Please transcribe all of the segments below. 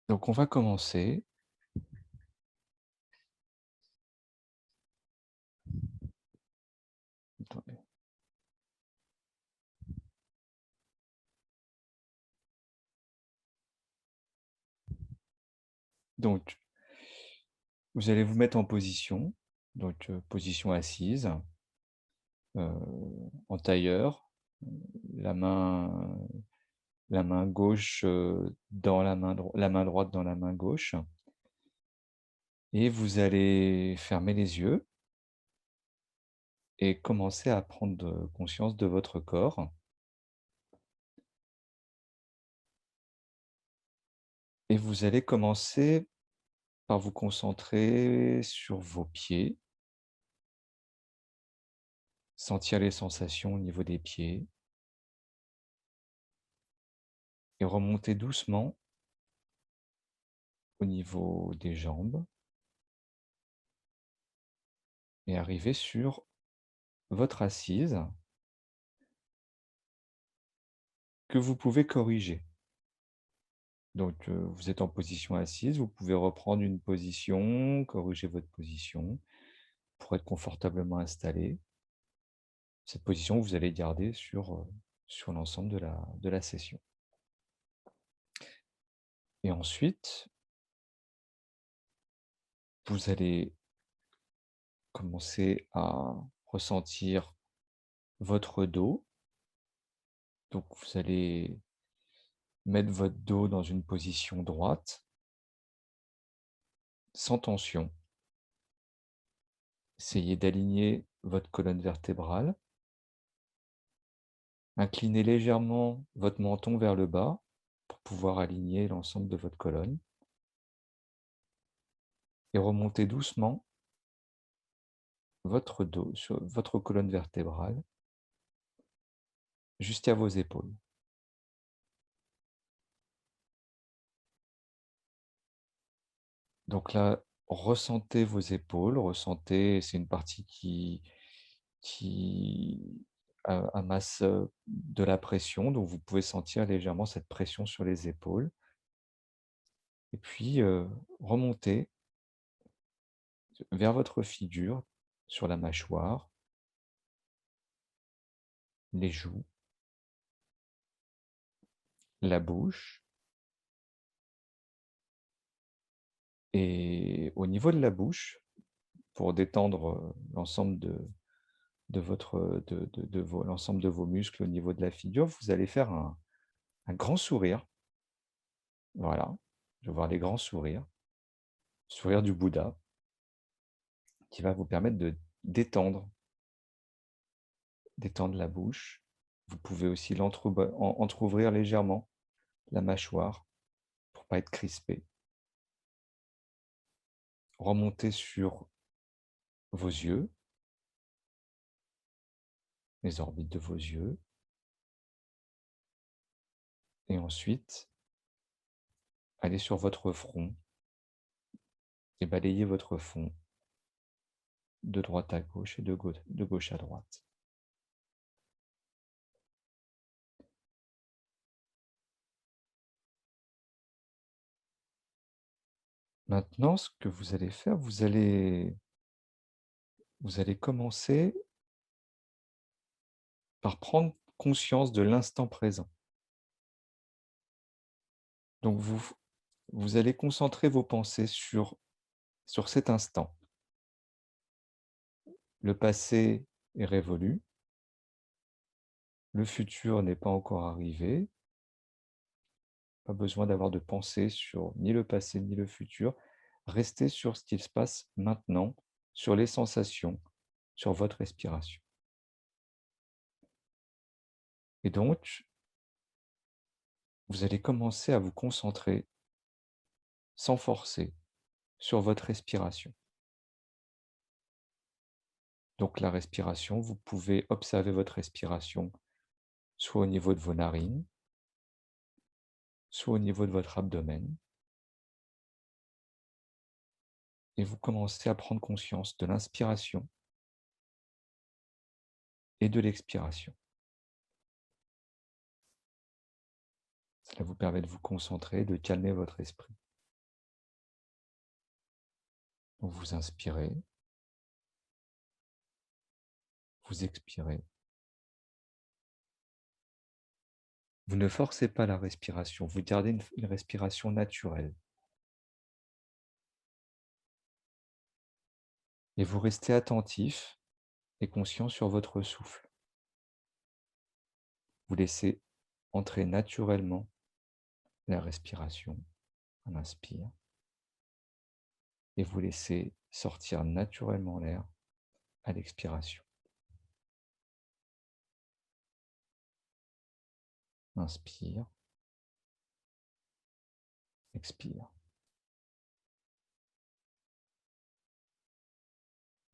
Donc, on va commencer. Attendez. Donc, vous allez vous mettre en position, donc position assise, en tailleur, la main, la main gauche dans la main droite dans la main gauche, et vous allez fermer les yeux et commencer à prendre conscience de votre corps. Et vous allez commencer par vous concentrer sur vos pieds, sentir les sensations au niveau des pieds et remonter doucement au niveau des jambes et arriver sur votre assise que vous pouvez corriger. Donc, vous êtes en position assise, vous pouvez reprendre une position, corriger votre position pour être confortablement installé. Cette position, vous allez garder sur l'ensemble de la session. Et ensuite, vous allez commencer à ressentir votre dos. Donc, vous allez mettre votre dos dans une position droite, sans tension. Essayez d'aligner votre colonne vertébrale. Inclinez légèrement votre menton vers le bas pour pouvoir aligner l'ensemble de votre colonne. Et remontez doucement votre dos sur votre colonne vertébrale jusqu'à vos épaules. Donc là, ressentez vos épaules, ressentez, c'est une partie qui amasse de la pression, donc vous pouvez sentir légèrement cette pression sur les épaules. Et puis, remontez vers votre figure, sur la mâchoire, les joues, la bouche. Et au niveau de la bouche, pour détendre l'ensemble l'ensemble de vos muscles au niveau de la figure, vous allez faire un grand sourire. Voilà, je vais voir les grands sourires. Sourire du Bouddha, qui va vous permettre de détendre la bouche. Vous pouvez aussi entrouvrir légèrement la mâchoire pour ne pas être crispé. Remontez sur vos yeux, les orbites de vos yeux. Et ensuite, allez sur votre front et balayez votre front de droite à gauche et de gauche à droite. Maintenant, ce que vous allez faire, vous allez commencer par prendre conscience de l'instant présent. Donc, vous allez concentrer vos pensées sur cet instant. Le passé est révolu, le futur n'est pas encore arrivé. Pas besoin d'avoir de pensée sur ni le passé ni le futur. Restez sur ce qui se passe maintenant, sur les sensations, sur votre respiration. Et donc, vous allez commencer à vous concentrer, sans forcer, sur votre respiration. Donc la respiration, vous pouvez observer votre respiration soit au niveau de vos narines, soit au niveau de votre abdomen. Et vous commencez à prendre conscience de l'inspiration et de l'expiration. Cela vous permet de vous concentrer, de calmer votre esprit. Vous inspirez, vous expirez. Vous ne forcez pas la respiration, vous gardez une respiration naturelle. Et vous restez attentif et conscient sur votre souffle. Vous laissez entrer naturellement la respiration à l'inspire et vous laissez sortir naturellement l'air à l'expiration. Inspire, expire.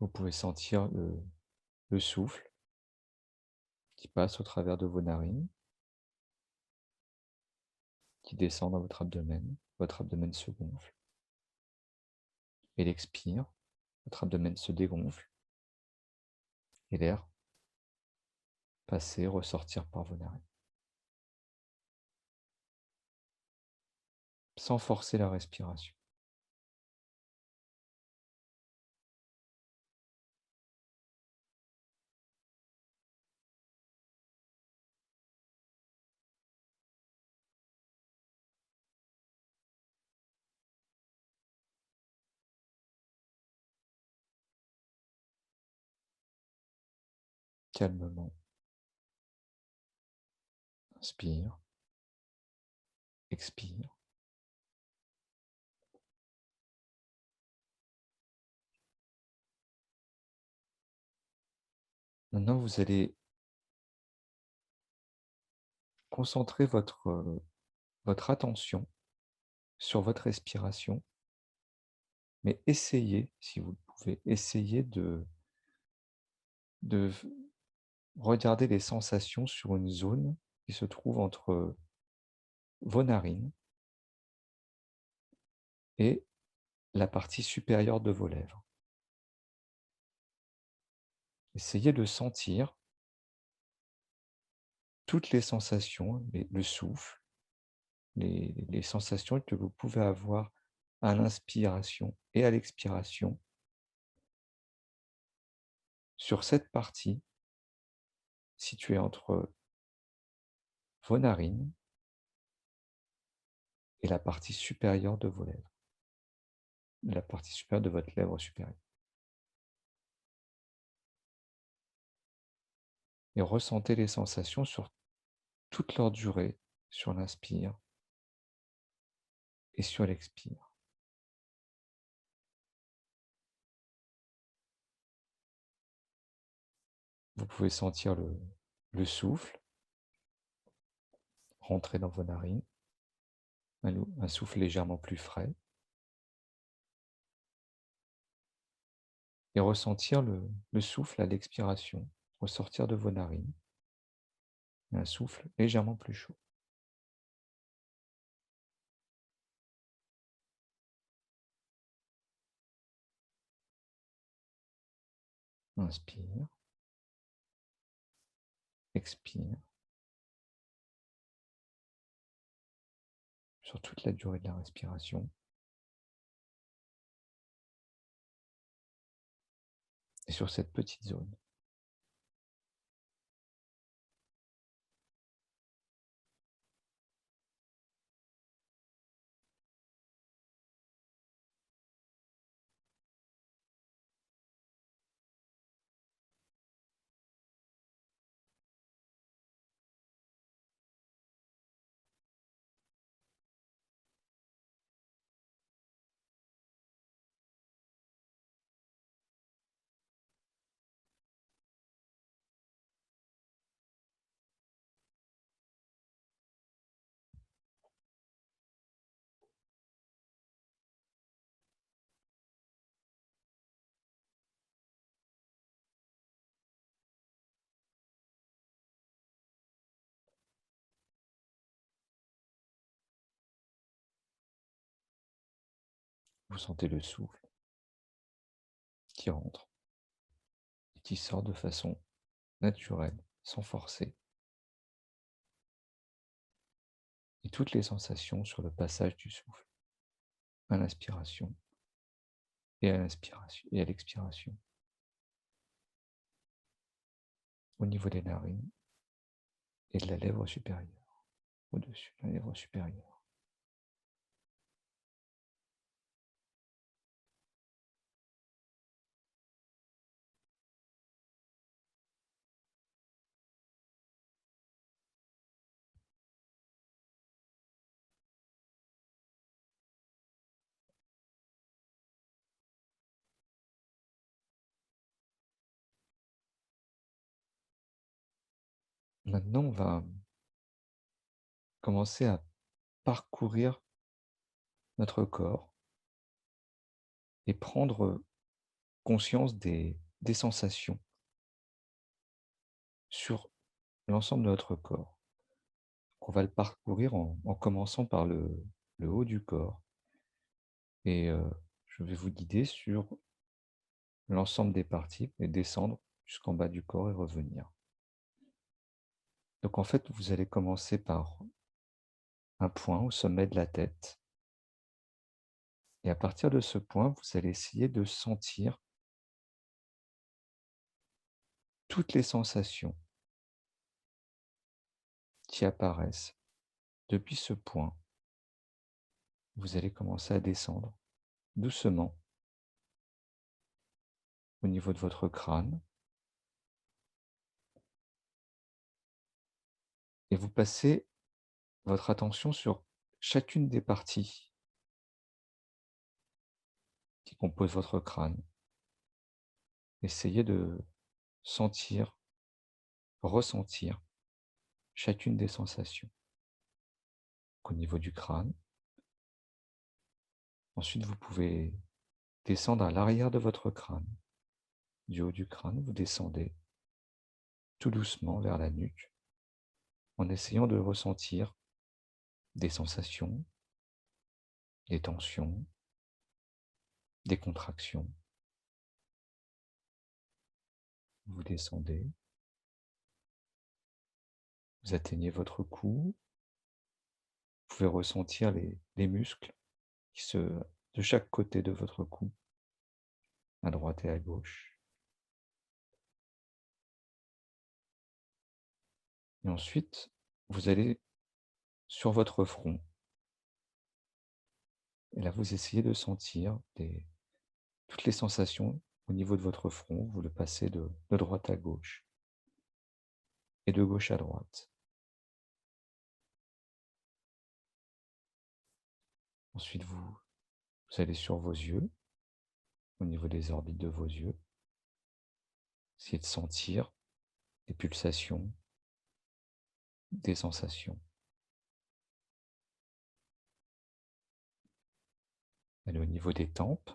Vous pouvez sentir le souffle qui passe au travers de vos narines, qui descend dans votre abdomen se gonfle. Et l'expire, votre abdomen se dégonfle et l'air passer, ressortir par vos narines. Sans forcer la respiration. Calmement. Inspire, expire. Maintenant, vous allez concentrer votre attention sur votre respiration, mais essayez, si vous le pouvez, essayez de regarder les sensations sur une zone qui se trouve entre vos narines et la partie supérieure de vos lèvres. Essayez de sentir toutes les sensations, le souffle, les sensations que vous pouvez avoir à l'inspiration et à l'expiration sur cette partie située entre vos narines et la partie supérieure de vos lèvres, la partie supérieure de votre lèvre supérieure. Et ressentez les sensations sur toute leur durée, sur l'inspire et sur l'expire. Vous pouvez sentir le souffle rentrer dans vos narines, un souffle légèrement plus frais, et ressentir le souffle à l'expiration, ressortir de vos narines, un souffle légèrement plus chaud. Inspire, expire, sur toute la durée de la respiration, et sur cette petite zone. Vous sentez le souffle qui rentre et qui sort de façon naturelle, sans forcer. Et toutes les sensations sur le passage du souffle à l'inspiration et à l'inspiration et à l'expiration. Au niveau des narines et de la lèvre supérieure, au-dessus de la lèvre supérieure. Maintenant, on va commencer à parcourir notre corps et prendre conscience des sensations sur l'ensemble de notre corps. On va le parcourir en commençant par le haut du corps et je vais vous guider sur l'ensemble des parties et descendre jusqu'en bas du corps et revenir. Donc en fait, vous allez commencer par un point au sommet de la tête et à partir de ce point, vous allez essayer de sentir toutes les sensations qui apparaissent depuis ce point. Vous allez commencer à descendre doucement au niveau de votre crâne et vous passez votre attention sur chacune des parties qui composent votre crâne. Essayez de sentir, ressentir chacune des sensations. Au niveau du crâne, ensuite vous pouvez descendre à l'arrière de votre crâne. Du haut du crâne, vous descendez tout doucement vers la nuque en essayant de ressentir des sensations, des tensions, des contractions. Vous descendez, vous atteignez votre cou, vous pouvez ressentir les muscles de chaque côté de votre cou, à droite et à gauche. Et ensuite, vous allez sur votre front. Et là, vous essayez de sentir toutes les sensations au niveau de votre front. Vous le passez de droite à gauche et de gauche à droite. Ensuite, vous allez sur vos yeux, au niveau des orbites de vos yeux. Essayez de sentir les pulsations, des sensations. Allez au niveau des tempes.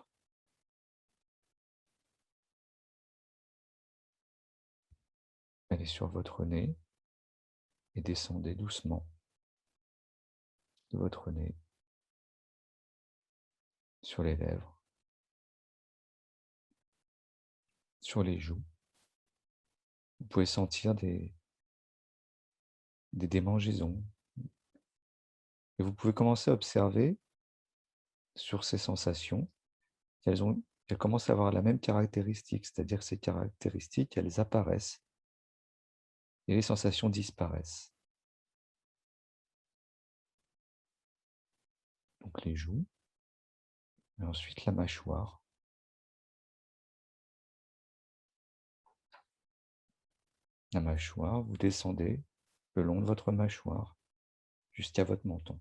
Allez sur votre nez et descendez doucement de votre nez sur les lèvres, sur les joues. Vous pouvez sentir des démangeaisons. Et vous pouvez commencer à observer sur ces sensations qu'elles commencent à avoir la même caractéristique, c'est-à-dire que ces caractéristiques, elles apparaissent et les sensations disparaissent. Donc les joues, et ensuite la mâchoire. La mâchoire, vous descendez le long de votre mâchoire jusqu'à votre menton.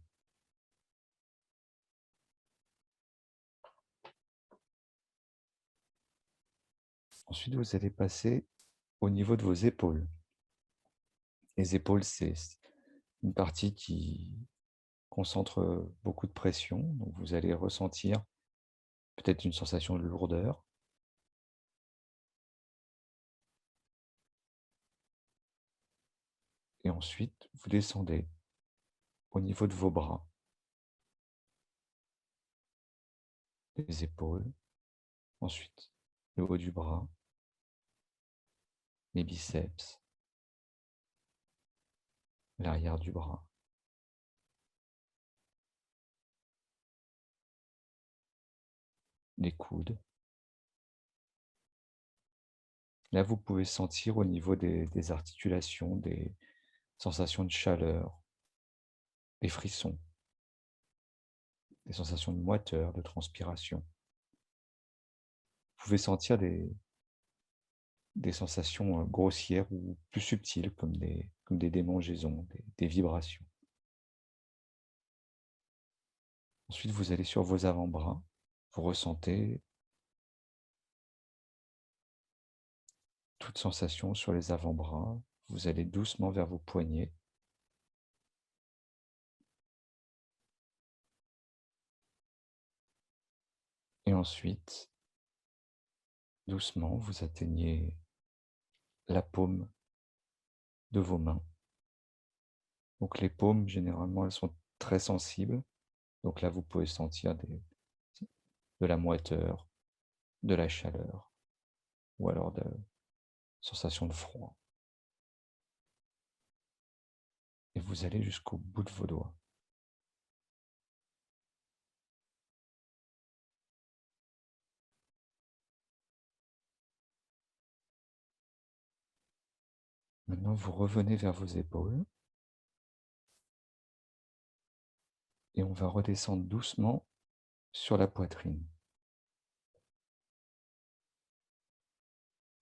Ensuite, vous allez passer au niveau de vos épaules. Les épaules, c'est une partie qui concentre beaucoup de pression, donc vous allez ressentir peut-être une sensation de lourdeur. Et ensuite, vous descendez au niveau de vos bras, les épaules, ensuite le haut du bras, les biceps, l'arrière du bras, les coudes, Là, vous pouvez sentir au niveau des articulations, des sensations de chaleur, des frissons, des sensations de moiteur, de transpiration. Vous pouvez sentir des sensations grossières ou plus subtiles, comme des démangeaisons, des vibrations. Ensuite, vous allez sur vos avant-bras, vous ressentez toute sensation sur les avant-bras, vous allez doucement vers vos poignets. Et ensuite, doucement, vous atteignez la paume de vos mains. Donc les paumes, généralement, elles sont très sensibles. Donc là, vous pouvez sentir de la moiteur, de la chaleur, ou alors de sensations de froid. Et vous allez jusqu'au bout de vos doigts. Maintenant, vous revenez vers vos épaules et on va redescendre doucement sur la poitrine.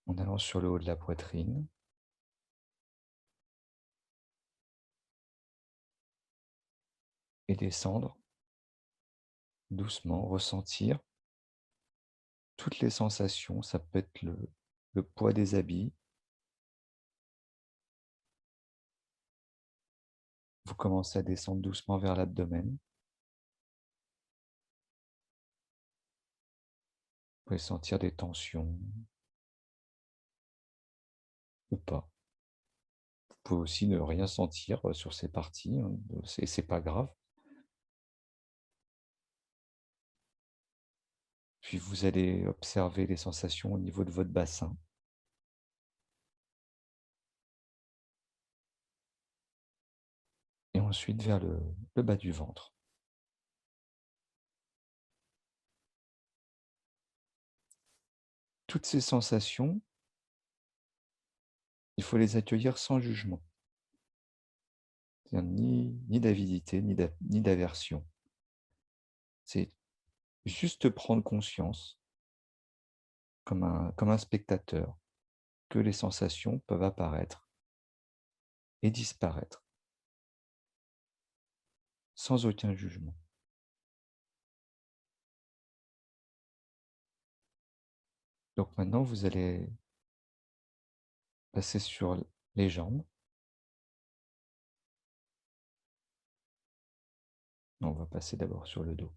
En allant sur le haut de la poitrine, et descendre doucement, ressentir toutes les sensations. Ça peut être le poids des habits. Vous commencez à descendre doucement vers l'abdomen. Vous pouvez sentir des tensions ou pas. Vous pouvez aussi ne rien sentir sur ces parties, hein, c'est pas grave. Puis vous allez observer les sensations au niveau de votre bassin. Et ensuite vers le bas du ventre. Toutes ces sensations, il faut les accueillir sans jugement. C'est-à-dire ni d'avidité, ni d'aversion. C'est juste prendre conscience, comme un spectateur, que les sensations peuvent apparaître et disparaître, sans aucun jugement. Donc maintenant, vous allez passer sur les jambes. Non, on va passer d'abord sur le dos.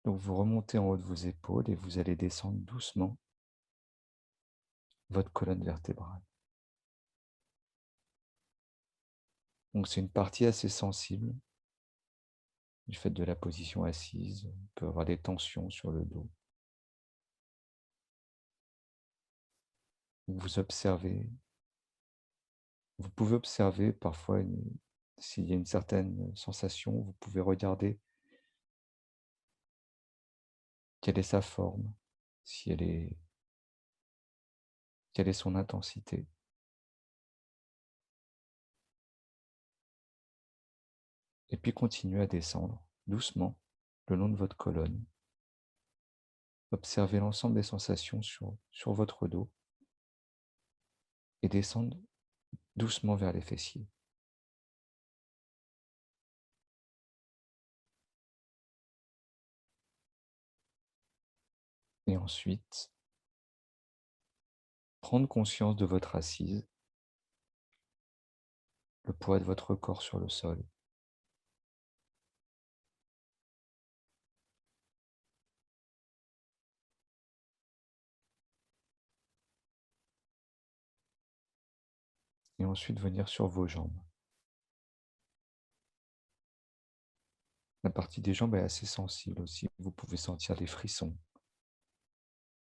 Donc vous remontez en haut de vos épaules et vous allez descendre doucement votre colonne vertébrale. Donc c'est une partie assez sensible du fait de la position assise. On peut avoir des tensions sur le dos. Vous observez, vous pouvez observer parfois s'il y a une certaine sensation, vous pouvez regarder quelle est sa forme, si quelle est son intensité. Et puis continuez à descendre doucement le long de votre colonne. Observez l'ensemble des sensations sur votre dos et descendre doucement vers les fessiers. Et ensuite, prendre conscience de votre assise, le poids de votre corps sur le sol. Et ensuite venir sur vos jambes. La partie des jambes est assez sensible aussi. Vous pouvez sentir des frissons,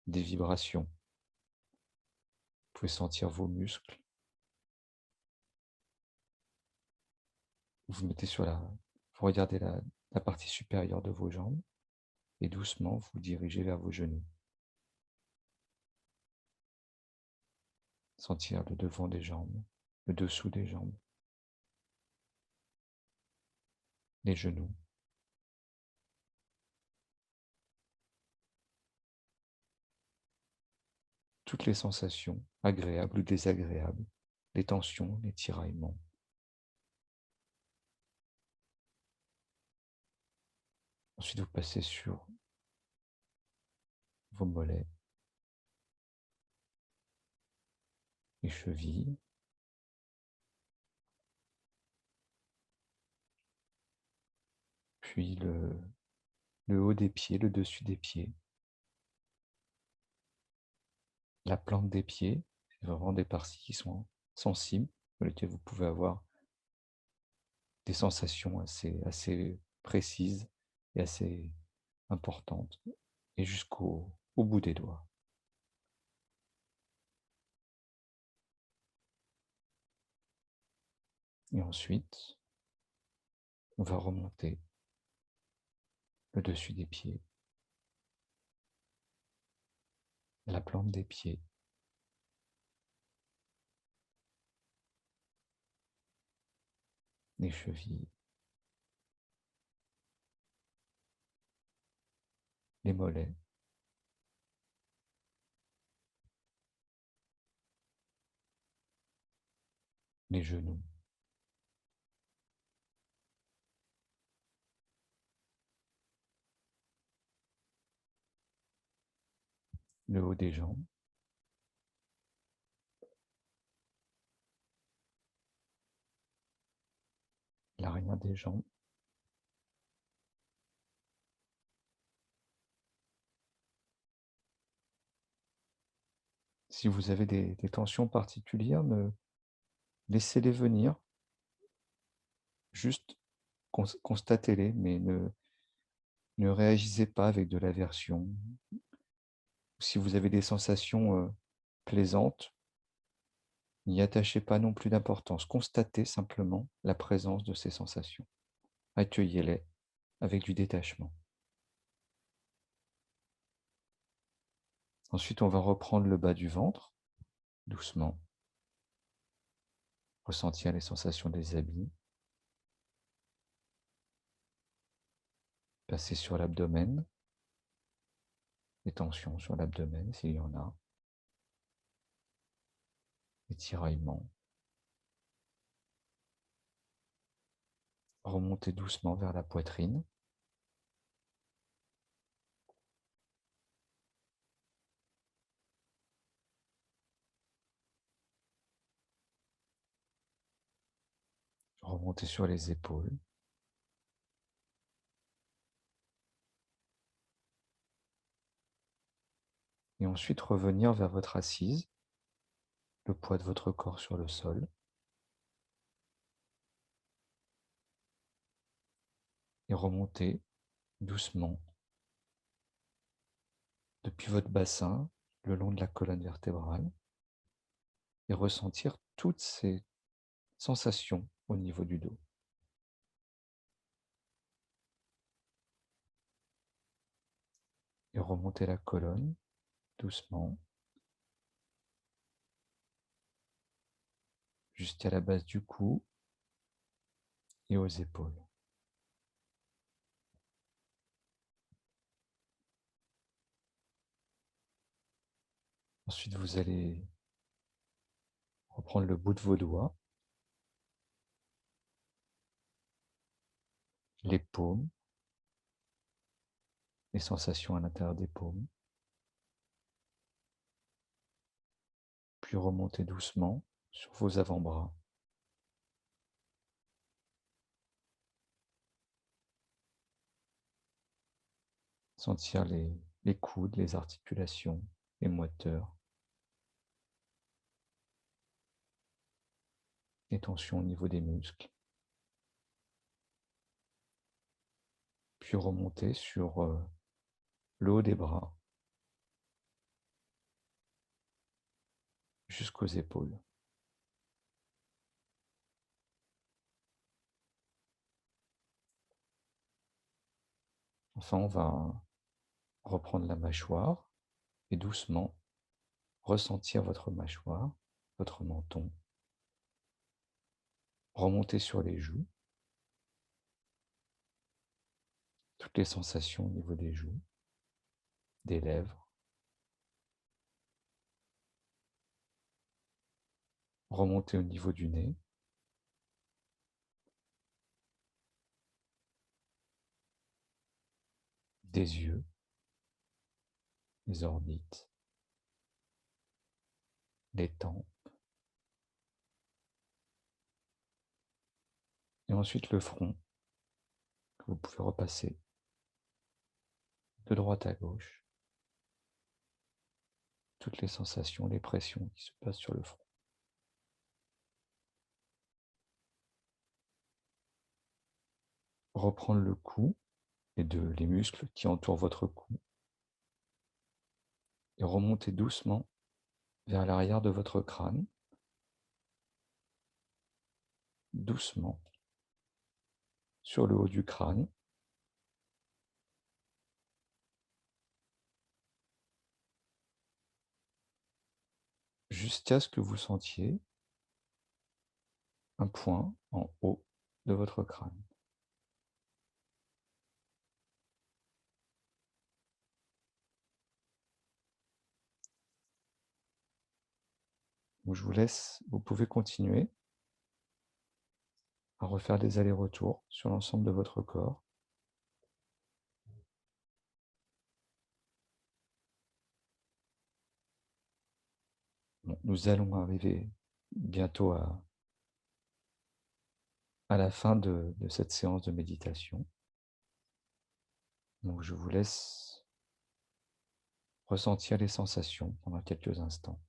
des vibrations. Vous pouvez sentir vos muscles. Vous mettez vous regardez la partie supérieure de vos jambes et doucement vous dirigez vers vos genoux. Sentir le devant des jambes, le dessous des jambes, les genoux. Toutes les sensations, agréables ou désagréables, les tensions, les tiraillements. Ensuite, vous passez sur vos mollets, les chevilles, puis le haut des pieds, le dessus des pieds, la plante des pieds, c'est vraiment des parties qui sont sensibles, sur lesquelles vous pouvez avoir des sensations assez précises et assez importantes, et au bout des doigts. Et ensuite, on va remonter le dessus des pieds, la plante des pieds, les chevilles, les mollets, les genoux, le haut des jambes, l'arrière des jambes. Si vous avez des tensions particulières, laissez-les venir, juste constatez-les, mais ne réagissez pas avec de l'aversion. Si vous avez des sensations plaisantes, n'y attachez pas non plus d'importance. Constatez simplement la présence de ces sensations. Accueillez-les avec du détachement. Ensuite, on va reprendre le bas du ventre, doucement. Ressentir les sensations des habits. Passer sur l'abdomen. Les tensions sur l'abdomen, s'il y en a. Les tiraillements. Remonter doucement vers la poitrine. Remonter sur les épaules. Et ensuite revenir vers votre assise, le poids de votre corps sur le sol. Et remonter doucement depuis votre bassin, le long de la colonne vertébrale, et ressentir toutes ces sensations au niveau du dos. Et remonter la colonne doucement jusqu'à la base du cou et aux épaules. Ensuite, vous allez reprendre le bout de vos doigts, les paumes, les sensations à l'intérieur des paumes, puis remonter doucement sur vos avant-bras. Sentir les coudes, les articulations, les moteurs, les tensions au niveau des muscles. Puis remonter sur le haut des bras jusqu'aux épaules. Enfin, on va reprendre la mâchoire et doucement ressentir votre mâchoire votre menton, remonter sur les joues, toutes les sensations au niveau des joues, des lèvres, remonter au niveau du nez, des yeux, les orbites, les tempes, et ensuite le front, que vous pouvez repasser de droite à gauche, toutes les sensations, les pressions qui se passent sur le front. Reprendre le cou et les muscles qui entourent votre cou et remonter doucement vers l'arrière de votre crâne, doucement, sur le haut du crâne, jusqu'à ce que vous sentiez un point en haut de votre crâne. Donc, je vous laisse, vous pouvez continuer à refaire des allers-retours sur l'ensemble de votre corps. Bon, nous allons arriver bientôt à la fin de cette séance de méditation. Donc, je vous laisse ressentir les sensations pendant quelques instants.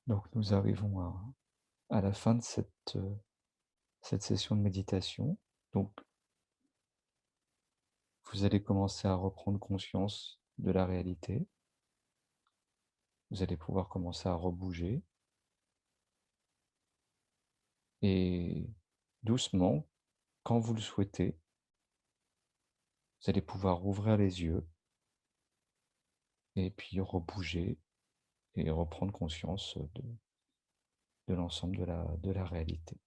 Donc, nous arrivons à la fin de cette session de méditation. Donc, vous allez commencer à reprendre conscience de la réalité. Vous allez pouvoir commencer à rebouger. Et doucement, quand vous le souhaitez, vous allez pouvoir ouvrir les yeux et puis rebouger et reprendre conscience de l'ensemble de la réalité.